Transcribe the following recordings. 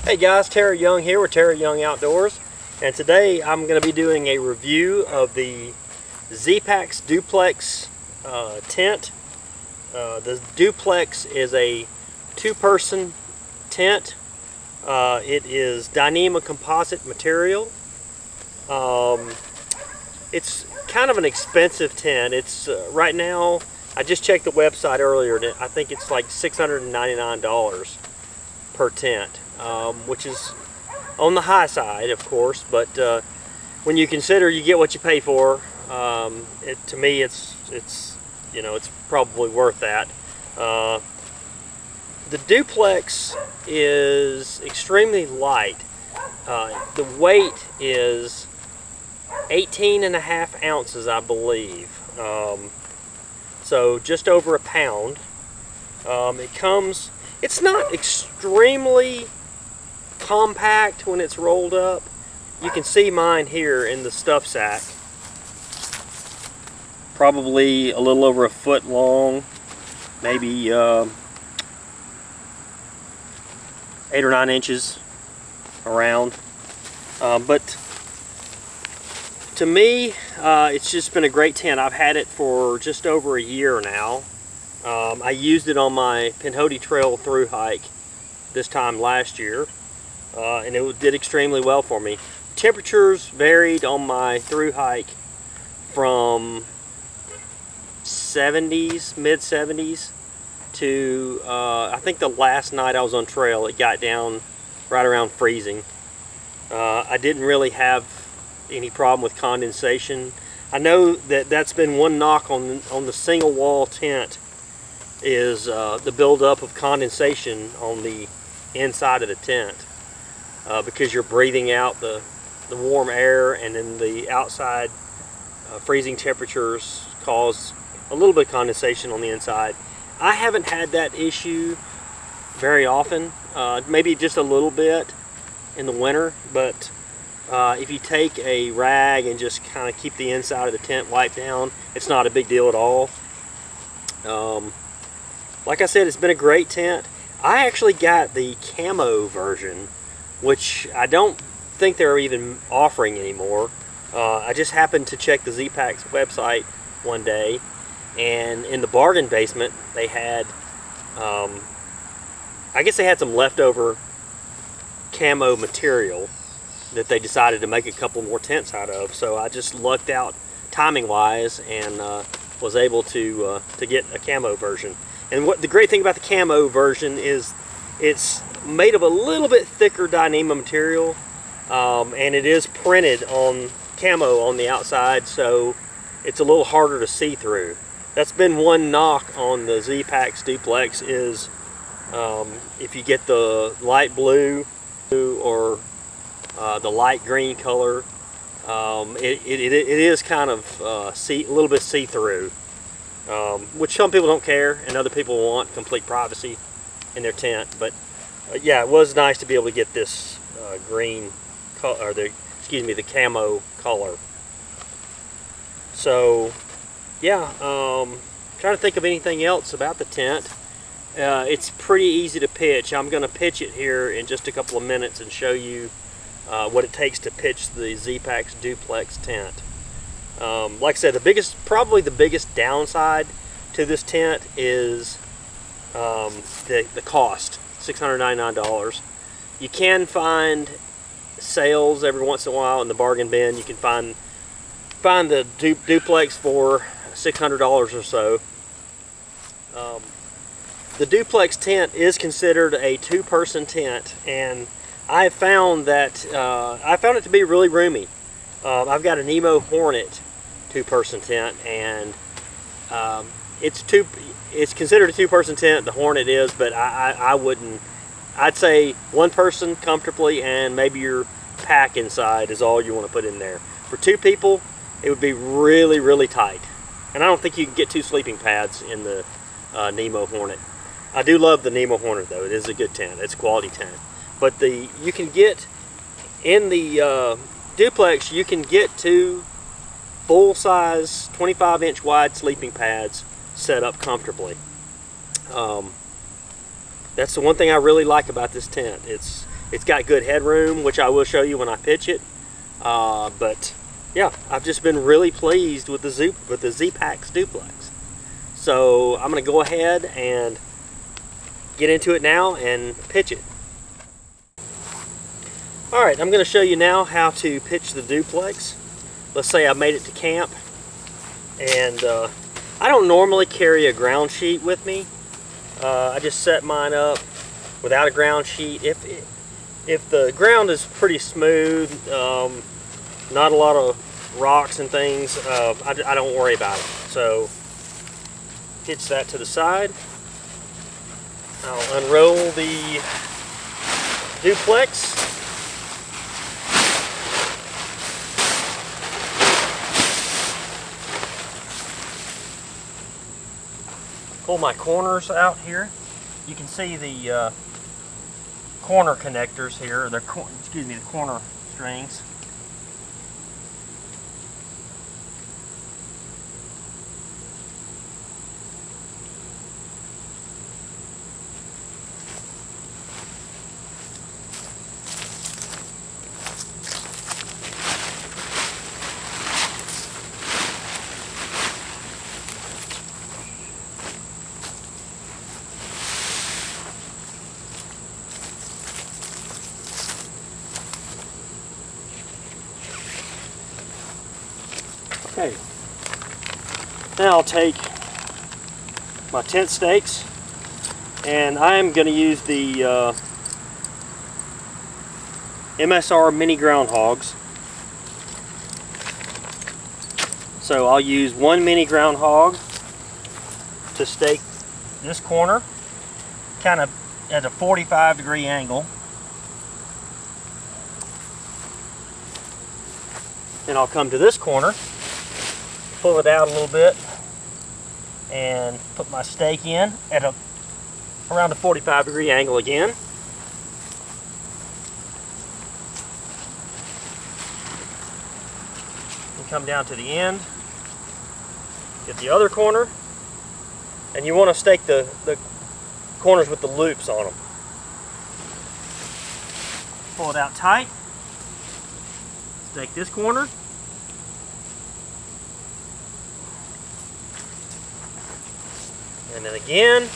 Hey guys, Terry Young here with Terry Young Outdoors, and today I'm going to be doing a review of the Zpacks Duplex tent. The Duplex is a two-person tent. It is Dyneema composite material. It's kind of an expensive tent. It's right now, I just checked the website earlier, and I think it's like $699 per tent, which is on the high side, of course, but when you consider you get what you pay for, to me it's probably worth that. The Duplex is extremely light. The weight is 18.5 ounces, I believe, so just over a pound. It's not extremely compact when it's rolled up. You can see mine here in the stuff sack. Probably a little over a foot long, maybe 8 or 9 inches around. But to me, it's just been a great tent. I've had it for just over a year now. I used it on my Pinhoti Trail through hike this time last year, and it did extremely well for me. Temperatures varied on my through hike from 70s, mid 70s to I think the last night I was on trail it got down right around freezing. I didn't really have any problem with condensation. I know that that's been one knock on the single wall tent, is the buildup of condensation on the inside of the tent, because you're breathing out the warm air, and then the outside freezing temperatures cause a little bit of condensation on the inside. I haven't had that issue very often, maybe just a little bit in the winter, but if you take a rag and just kind of keep the inside of the tent wiped down, it's not a big deal at all. Like I said, it's been a great tent. I actually got the camo version, which I don't think they're even offering anymore. I just happened to check the Zpacks website one day, and in the bargain basement they had, I guess they had some leftover camo material that they decided to make a couple more tents out of. So I just lucked out timing wise and was able to get a camo version. And what the great thing about the camo version is it's made of a little bit thicker Dyneema material, and it is printed on camo on the outside, so it's a little harder to see through. That's been one knock on the Zpacks Duplex, is if you get the light blue or the light green color, it is kind of a little bit see-through. Which some people don't care, and other people want complete privacy in their tent. But yeah, it was nice to be able to get this green color, or the camo color. So yeah, trying to think of anything else about the tent. It's pretty easy to pitch. I'm going to pitch it here in just a couple of minutes and show you what it takes to pitch the Zpacks Duplex tent. Like I said, probably the biggest downside to this tent is the cost, $699. You can find sales every once in a while in the bargain bin. You can find the Duplex for $600 or so. The Duplex tent is considered a two-person tent, and I found that I found it to be really roomy. I've got a Nemo Hornet two-person tent, and it's considered a two-person tent. The Hornet is, but I'd say one person comfortably, and maybe your pack inside is all you want to put in there. For two people, it would be really, really tight, and I don't think you can get 2 sleeping pads in the Nemo Hornet. I do love the Nemo Hornet though. It is a good tent. It's a quality tent. But you can get in the Duplex, you can get 2 full-size 25-inch wide sleeping pads set up comfortably. That's the one thing I really like about this tent. It's got good headroom, which I will show you when I pitch it. But yeah, I've just been really pleased with the Zpacks Duplex. So I'm going to go ahead and get into it now and pitch it. Alright, I'm going to show you now how to pitch the duplex. Let's say I made it to camp, and I don't normally carry a ground sheet with me. I just set mine up without a ground sheet. If the ground is pretty smooth, not a lot of rocks and things, I don't worry about it. So hitch that to the side. I'll unroll the duplex. Pull my corners out here. You can see the corner connectors here, the corner strings. Okay, now I'll take my tent stakes, and I'm going to use the MSR mini groundhogs. So I'll use one mini groundhog to stake this corner, kind of at a 45-degree angle. Then I'll come to this corner, pull it out a little bit, and put my stake in at around a 45-degree angle again. And come down to the end, get the other corner, and you want to stake the corners with the loops on them. Pull it out tight, stake this corner, and then again,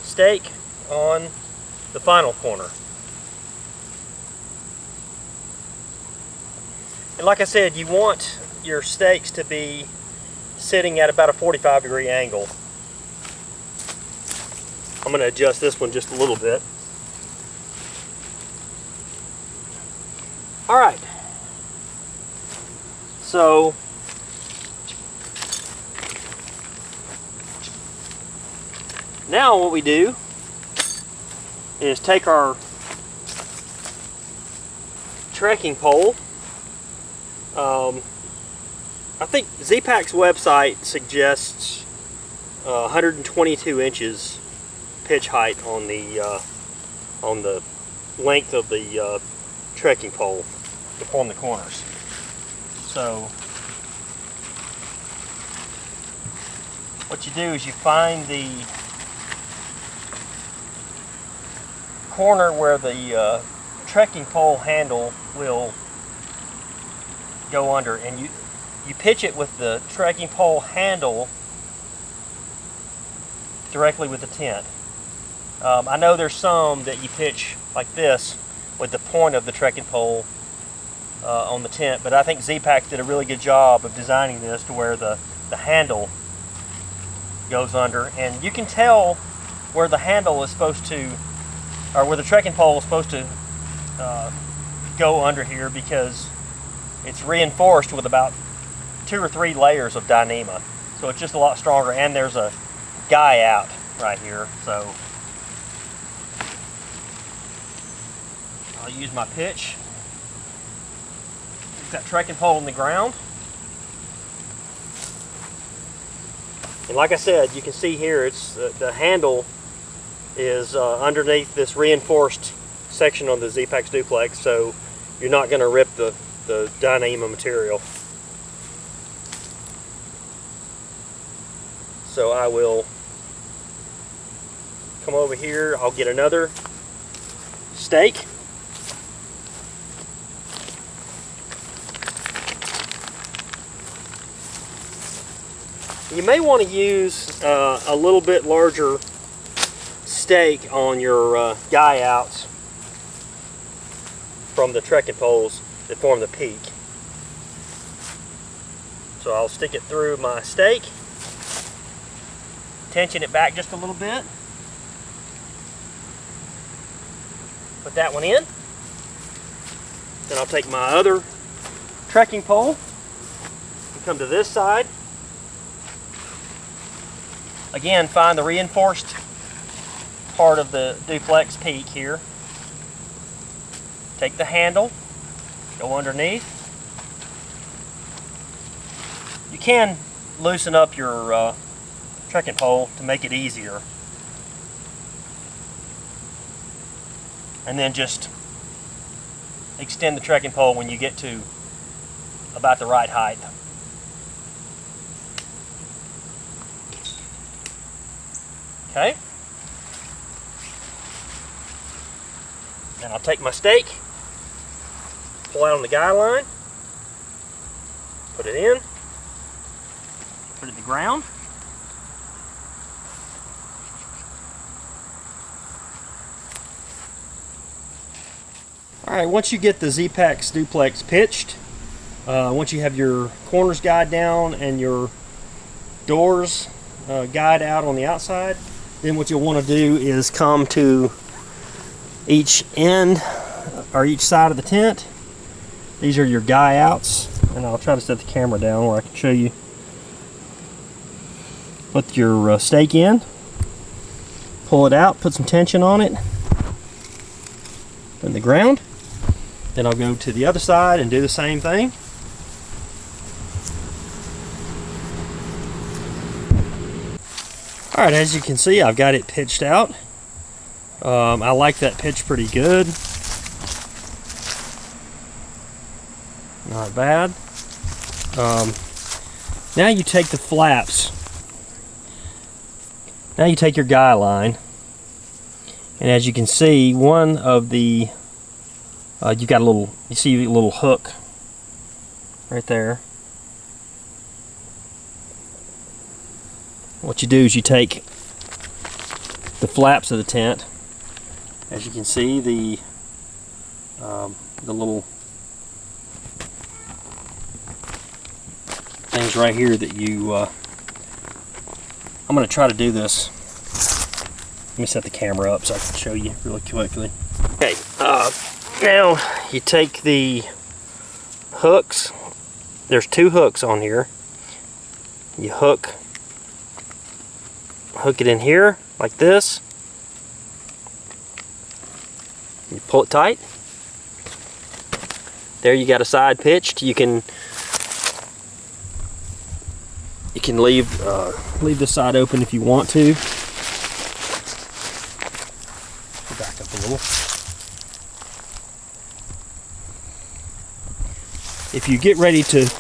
stake on the final corner. And like I said, you want your stakes to be sitting at about a 45-degree angle. I'm going to adjust this one just a little bit. Alright, so now what we do is take our trekking pole. I think Zpacks website suggests 122 inches pitch height on the length of the trekking pole to form the corners. So what you do is you find the corner where the trekking pole handle will go under, and you pitch it with the trekking pole handle directly with the tent. I know there's some that you pitch like this with the point of the trekking pole on the tent, but I think Zpacks did a really good job of designing this to where the handle goes under, and you can tell where the handle is supposed to, or where the trekking pole is supposed to go under here, because it's reinforced with about 2 or 3 layers of Dyneema, so it's just a lot stronger, and there's a guy out right here. So I'll use my pitch. Get that trekking pole in the ground, and like I said, you can see here it's the handle is underneath this reinforced section on the Zpacks Duplex, so you're not going to rip the Dyneema material. So I will come over here, I'll get another stake. You may want to use a little bit larger stake on your guy outs from the trekking poles that form the peak. So I'll stick it through my stake, tension it back just a little bit, put that one in. Then I'll take my other trekking pole and come to this side. Again, find the reinforced part of the duplex peak here. Take the handle, go underneath. You can loosen up your trekking pole to make it easier. And then just extend the trekking pole when you get to about the right height. Okay. Then I'll take my stake, pull out on the guy line, put it in, put it in the ground. Alright, once you get the Zpacks Duplex pitched, once you have your corners guide down and your doors guide out on the outside, then what you'll want to do is come to each end or each side of the tent. These are your guy outs, and I'll try to set the camera down where I can show you. Put your stake in, pull it out, put some tension on it, in the ground. Then I'll go to the other side and do the same thing. Alright, as you can see, I've got it pitched out. I like that pitch pretty good. Not bad. Now you take the flaps. Now you take your guy line. And as you can see, one of the, you got a little, you see a little hook right there. What you do is you take the flaps of the tent. As you can see, the little things right here that you, I'm going to try to do this. Let me set the camera up so I can show you really quickly. Okay, now you take the hooks. There's two hooks on here. You hook it in here like this. You pull it tight. There you got a side pitched. You can leave this side open if you want to. Back up a little. If you get ready to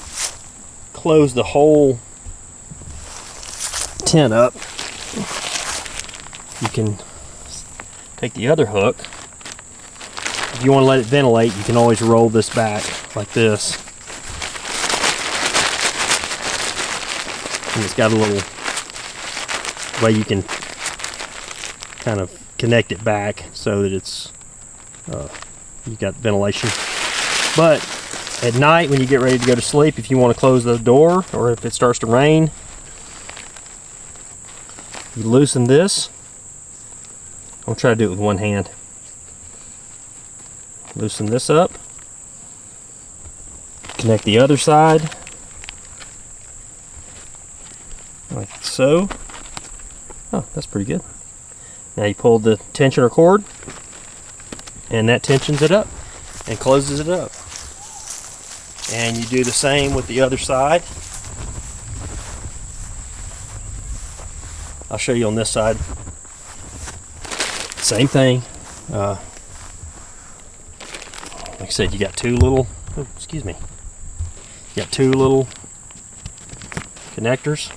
close the whole tent up, you can take the other hook. If you want to let it ventilate, you can always roll this back like this. And it's got a little way you can kind of connect it back so that it's you got ventilation. But at night when you get ready to go to sleep, if you want to close the door or if it starts to rain, you loosen this. I'll try to do it with one hand. Loosen this up. Connect the other side. Like so. Oh, that's pretty good. Now you pull the tensioner cord, and that tensions it up and closes it up. And you do the same with the other side. I'll show you on this side. Same thing. Like I said, you got two little, oh, excuse me. You got two little connectors,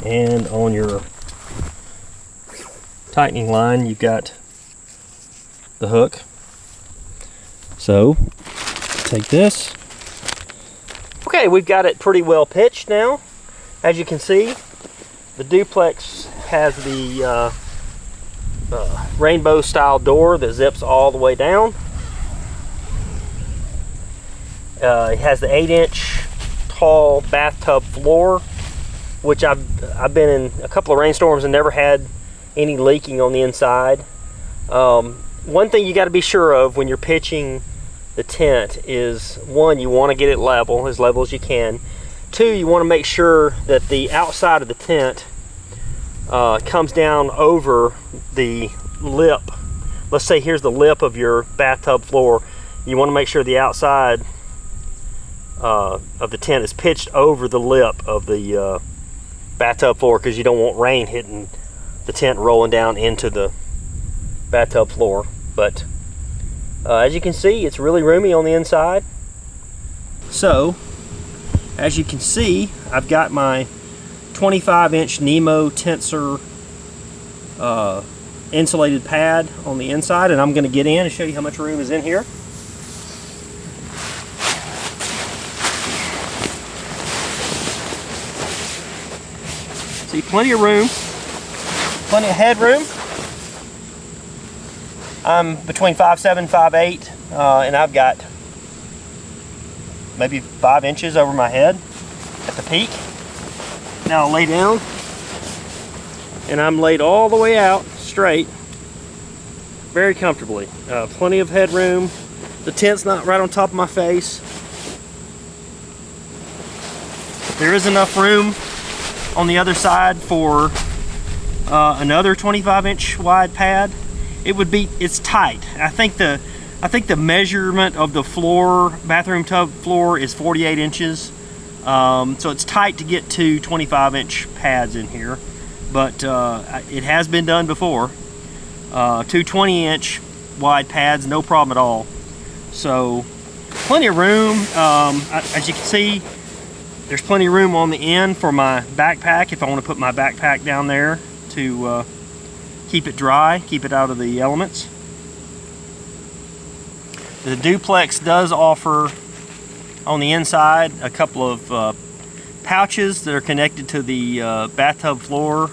and on your tightening line, you've got the hook. So take this. Okay, we've got it pretty well pitched now. As you can see, the duplex has the rainbow style door that zips all the way down. It has the 8-inch tall bathtub floor, which I've been in a couple of rainstorms and never had any leaking on the inside. One thing you got to be sure of when you're pitching the tent is, one, you want to get it level as you can. Two, you want to make sure that the outside of the tent comes down over the lip. Let's say here's the lip of your bathtub floor. You want to make sure the outside of the tent is pitched over the lip of the bathtub floor, because you don't want rain hitting the tent rolling down into the bathtub floor. But as you can see, it's really roomy on the inside. So as you can see, I've got my 25-inch Nemo tensor insulated pad on the inside, and I'm going to get in and show you how much room is in here. See, plenty of room, plenty of headroom. I'm between 5'7" and 5'8", and I've got maybe 5 inches over my head at the peak. Now I'll lay down, and I'm laid all the way out straight, very comfortably. Plenty of headroom. The tent's not right on top of my face. There is enough room on the other side for another 25-inch wide pad. It's tight. I think the measurement of the floor, bathroom tub floor, is 48 inches. So it's tight to get two 25-inch pads in here, but it has been done before. Two 20-inch wide pads, no problem at all. So plenty of room. As you can see, there's plenty of room on the end for my backpack if I want to put my backpack down there to keep it dry, keep it out of the elements. The duplex does offer on the inside a couple of pouches that are connected to the bathtub floor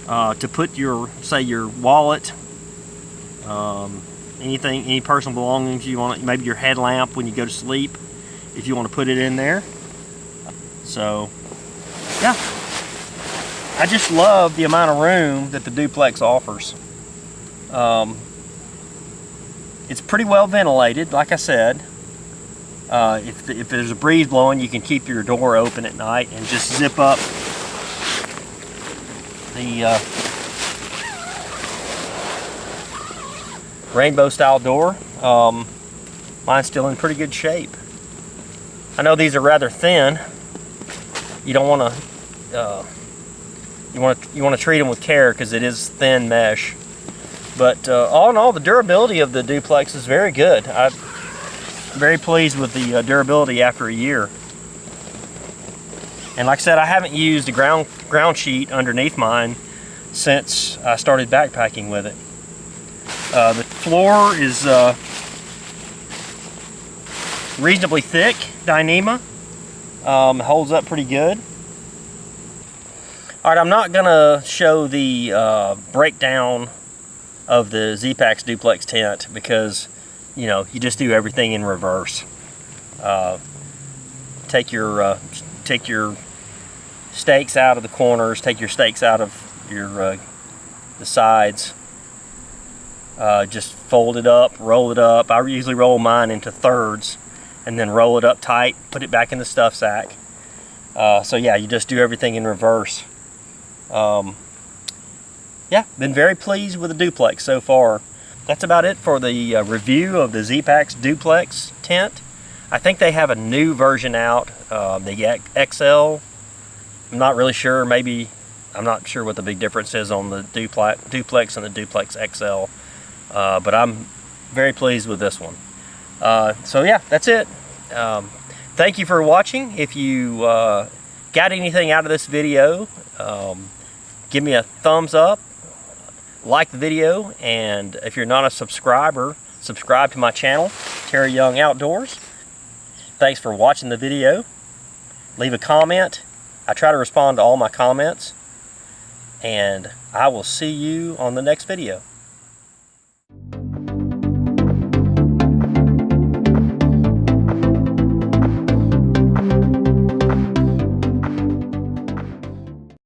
to put your, say, your wallet, any personal belongings you want, maybe your headlamp when you go to sleep, if you want to put it in there. So yeah, I just love the amount of room that the duplex offers. It's pretty well ventilated, like I said. If there's a breeze blowing, you can keep your door open at night and just zip up the rainbow style door. Mine's still in pretty good shape. I know these are rather thin. You don't want to you want to treat them with care, because it is thin mesh. But all in all, the durability of the duplex is very good. I'm very pleased with the durability after a year. And like I said, I haven't used a ground sheet underneath mine since I started backpacking with it. The floor is reasonably thick Dyneema. Holds up pretty good. Alright, I'm not gonna show the breakdown of the Zpacks Duplex tent, because you just do everything in reverse. Take your stakes out of the corners, take your stakes out of your the sides. Just fold it up, roll it up. I usually roll mine into thirds and then roll it up tight, put it back in the stuff sack. So yeah, you just do everything in reverse. Yeah, been very pleased with the duplex so far. That's about it for the review of the Zpacks Duplex tent. I think they have a new version out, the XL. I'm not really sure. Maybe, I'm not sure what the big difference is on the duplex and the Duplex XL. But I'm very pleased with this one. So yeah, that's it. Thank you for watching. If you got anything out of this video, give me a thumbs up, like the video, and if you're not a subscriber, subscribe to my channel, Terry Young Outdoors. Thanks for watching the video. Leave a comment. I try to respond to all my comments, and I will see you on the next video.